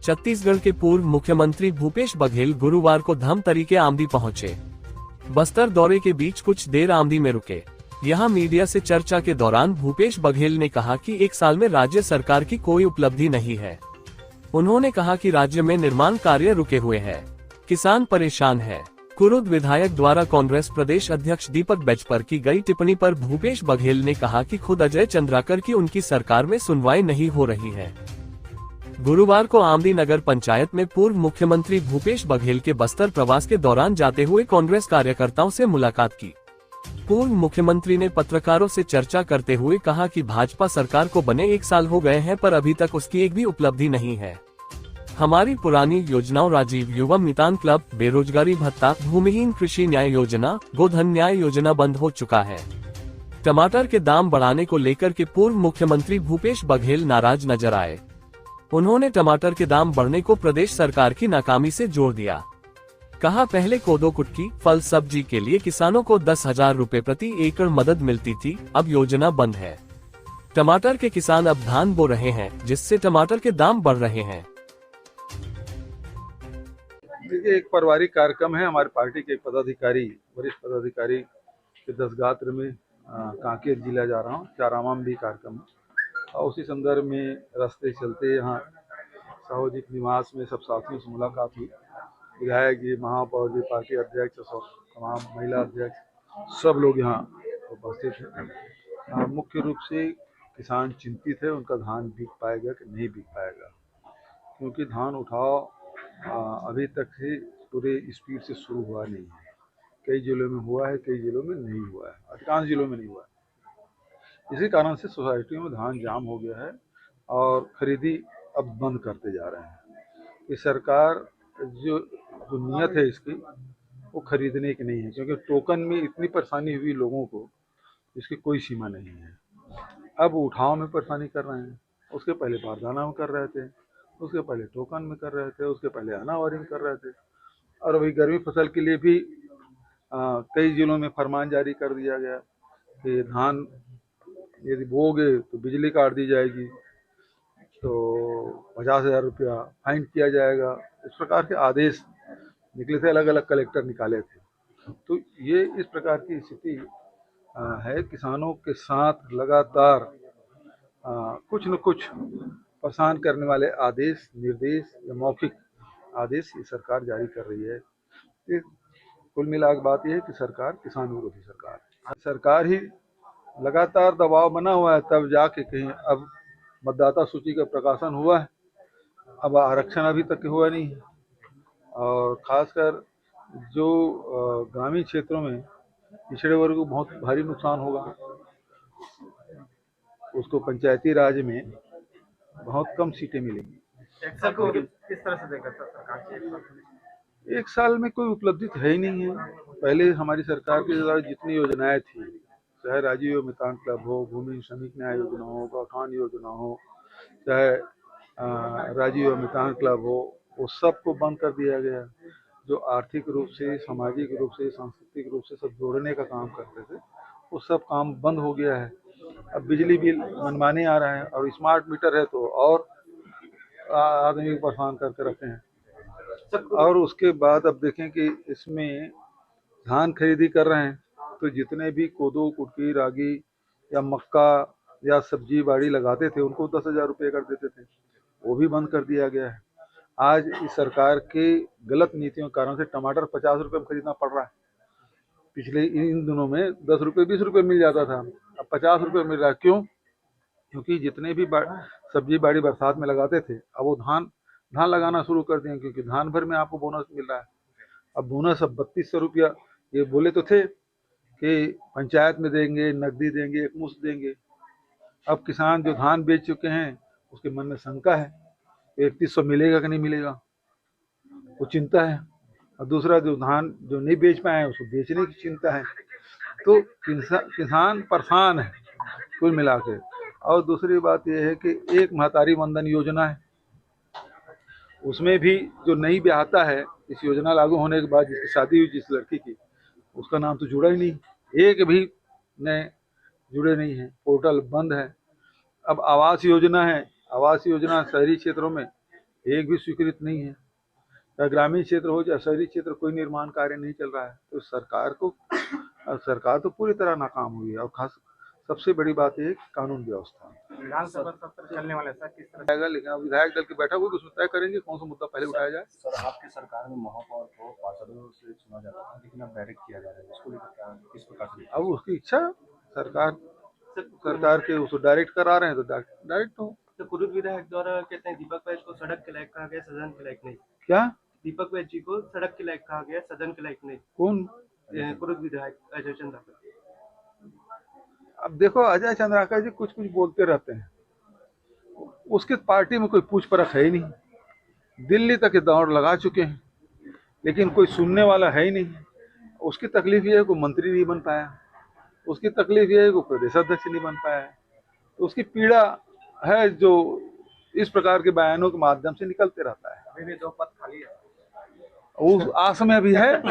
छत्तीसगढ़ के पूर्व मुख्यमंत्री भूपेश बघेल गुरुवार को धमतरी के आमदी पहुंचे। बस्तर दौरे के बीच कुछ देर आमदी में रुके। यहां मीडिया से चर्चा के दौरान भूपेश बघेल ने कहा कि 1 साल में राज्य सरकार की कोई उपलब्धि नहीं है। उन्होंने कहा कि राज्य में निर्माण कार्य रुके हुए हैं, किसान परेशान है। कुरुद विधायक द्वारा कांग्रेस प्रदेश अध्यक्ष दीपक बैज पर की गई टिप्पणी पर भूपेश बघेल ने कहा कि खुद अजय चंद्राकर की उनकी सरकार में सुनवाई नहीं हो रही है। गुरुवार को आमदी नगर पंचायत में पूर्व मुख्यमंत्री भूपेश बघेल के बस्तर प्रवास के दौरान जाते हुए कांग्रेस कार्यकर्ताओं से मुलाकात की। पूर्व मुख्यमंत्री ने पत्रकारों से चर्चा करते हुए कहा कि भाजपा सरकार को बने 1 साल हो गए हैं, पर अभी तक उसकी एक भी उपलब्धि नहीं है। हमारी पुरानी योजनाओं राजीव युवा मितान क्लब, बेरोजगारी भत्ता, भूमिहीन कृषि न्याय योजना, गोधन न्याय योजना बंद हो चुका है। टमाटर के दाम बढ़ाने को लेकर के पूर्व मुख्यमंत्री भूपेश बघेल नाराज नजर आए। उन्होंने टमाटर के दाम बढ़ने को प्रदेश सरकार की नाकामी से जोड़ दिया। कहा, पहले कोदो कुटकी, फल सब्जी के लिए किसानों को 10,000 रुपए प्रति एकड़ मदद मिलती थी, अब योजना बंद है। टमाटर के किसान अब धान बो रहे हैं, जिससे टमाटर के दाम बढ़ रहे हैं। देखिए, एक पारिवारिक कार्यक्रम है। हमारे पार्टी के पदाधिकारी, वरिष्ठ पदाधिकारी के 10 गात्र में कांकेर जिला जा रहा हूँ। चारामा में भी कार्यक्रम है और उसी संदर्भ में रास्ते चलते यहाँ साहूजिक निवास में सब साथियों से मुलाकात हुई। विधायक जी, महापौर जी, पार्टी अध्यक्ष और तमाम महिला अध्यक्ष सब लोग यहाँ उपस्थित हैं। मुख्य रूप से किसान चिंतित है, उनका धान बिक पाएगा कि नहीं बिक पाएगा, क्योंकि धान उठाव अभी तक से पूरे स्पीड से शुरू हुआ नहीं है। कई जिलों में हुआ है, कई जिलों में नहीं हुआ है, अधिकांश जिलों में नहीं हुआ है। इसी कारण से सोसाइटियों में धान जाम हो गया है और खरीदी अब बंद करते जा रहे हैं। ये सरकार जो नियत है इसकी, वो खरीदने की नहीं है, क्योंकि टोकन में इतनी परेशानी हुई लोगों को, इसकी कोई सीमा नहीं है। अब उठाव में परेशानी कर रहे हैं, उसके पहले बारदाना में कर रहे थे, उसके पहले टोकन में कर रहे थे, उसके पहले अनावरी में कर रहे थे, और अभी गर्मी फसल के लिए भी कई जिलों में फरमान जारी कर दिया गया कि धान यदि बोगे तो बिजली काट दी जाएगी, तो 50,000 रुपया फाइन किया जाएगा। इस प्रकार के आदेश निकले थे, अलग अलग कलेक्टर निकाले थे। तो ये इस प्रकार की स्थिति है। किसानों के साथ लगातार कुछ न कुछ परेशान करने वाले आदेश, निर्देश या मौखिक आदेश ये सरकार जारी कर रही है। ये कुल मिलाकर बात यह है कि सरकार किसान विरोधी सरकार है। सरकार ही लगातार दबाव बना हुआ है, तब जाके कहीं अब मतदाता सूची का प्रकाशन हुआ है, अब आरक्षण अभी तक हुआ नहीं है। और खासकर जो ग्रामीण क्षेत्रों में पिछड़े वर्ग को बहुत भारी नुकसान होगा, उसको पंचायती राज में बहुत कम सीटें मिलेंगी। किस तरह से देखा सरकार 1 साल में कोई उपलब्धि है ही नहीं है। पहले हमारी सरकार के द्वारा जितनी योजनाएं थी, चाहे राजीव मितान क्लब हो, भूमि श्रमिक न्याय योजना हो, गौठान योजना हो, चाहे राजीव मितान क्लब हो, वो सबको बंद कर दिया गया। जो आर्थिक रूप से, सामाजिक रूप से, सांस्कृतिक रूप से सब जोड़ने का काम करते थे, वो सब काम बंद हो गया है। अब बिजली बिल मनमाने आ रहा है, और स्मार्ट मीटर है तो और आदमी को परेशान करके रखे हैं। और उसके बाद अब देखें कि इसमें धान खरीदी कर रहे हैं, तो जितने भी कोदो, कुटकी, रागी या मक्का या सब्जी बाड़ी लगाते थे, उनको 10,000 रुपये कर देते थे, वो भी बंद कर दिया गया है। आज इस सरकार के गलत नीतियों के कारण से टमाटर 50 रुपये में खरीदना पड़ रहा है। पिछले इन दिनों में 10 रुपये 20 रुपये मिल जाता था, अब 50 रुपये मिल रहा है। क्यों? क्योंकि जितने भी सब्जी बाड़ी बरसात में लगाते थे, अब वो धान लगाना शुरू कर दिए, क्योंकि धान भर में आपको बोनस मिल रहा है। अब बोनस अब 3200 रुपया, ये बोले तो थे कि पंचायत में देंगे, नकदी देंगे, एक मुश्त देंगे। अब किसान जो धान बेच चुके हैं, उसके मन में शंका है 3100 मिलेगा कि नहीं मिलेगा, वो चिंता है। और दूसरा जो धान जो नहीं बेच पाए हैं, उसको बेचने की चिंता है। तो किसान परेशान है कुल मिला के। और दूसरी बात यह है कि एक महतारी वंदन योजना है, उसमें भी जो नहीं ब्याहता है, इस योजना लागू होने के बाद जिसकी शादी हुई जिस लड़की की, उसका नाम तो जुड़ा ही नहीं, एक भी नए जुड़े नहीं है, पोर्टल बंद है। अब आवास योजना है, आवास योजना शहरी क्षेत्रों में एक भी स्वीकृत नहीं है। या ग्रामीण क्षेत्र हो या शहरी क्षेत्र, कोई निर्माण कार्य नहीं चल रहा है। तो सरकार तो पूरी तरह नाकाम हुई है। और खास सबसे बड़ी बात यह है कि कानून व्यवस्था विधानसभा सत्र चलने वाला है सर, किस तरह आएगा, लेकिन अब विधायक दल के बैठक हुई, उसमें तय करेंगे कौन सा मुद्दा पहले उठाया जाए। सर, आपकी सरकार में महापौर को पार्षदों से चुना जाता था, लेकिन अब डायरेक्ट किया जा रहा है, इसको लेकर क्या किस प्रकार से? अब उसकी इच्छा, सरकार के उसको डायरेक्ट करा रहे हैं तो डायरेक्ट हो। तो कुरुद विधायक द्वारा कहते हैं दीपक बैज को सड़क के लायक कहा गया, सदन के लायक नहीं। क्या दीपक बैज जी को सड़क के लायक कहा गया, सदन के लायक नहीं। कौन? कुरुद विधायक अजय चंद्राकर। अब देखो, अजय चंद्राकर जी कुछ कुछ बोलते रहते हैं, उसकी पार्टी में कोई पूछ परख है ही नहीं। दिल्ली तक ये दौड़ लगा चुके हैं, लेकिन कोई सुनने वाला है ही नहीं। उसकी तकलीफ ये है कि मंत्री नहीं बन पाया, उसकी तकलीफ ये है कि प्रदेश अध्यक्ष नहीं बन पाया। तो उसकी पीड़ा है जो इस प्रकार के बयानों के माध्यम से निकलते रहता है। अभी भी 2 पद खाली है। उस आस में अभी है।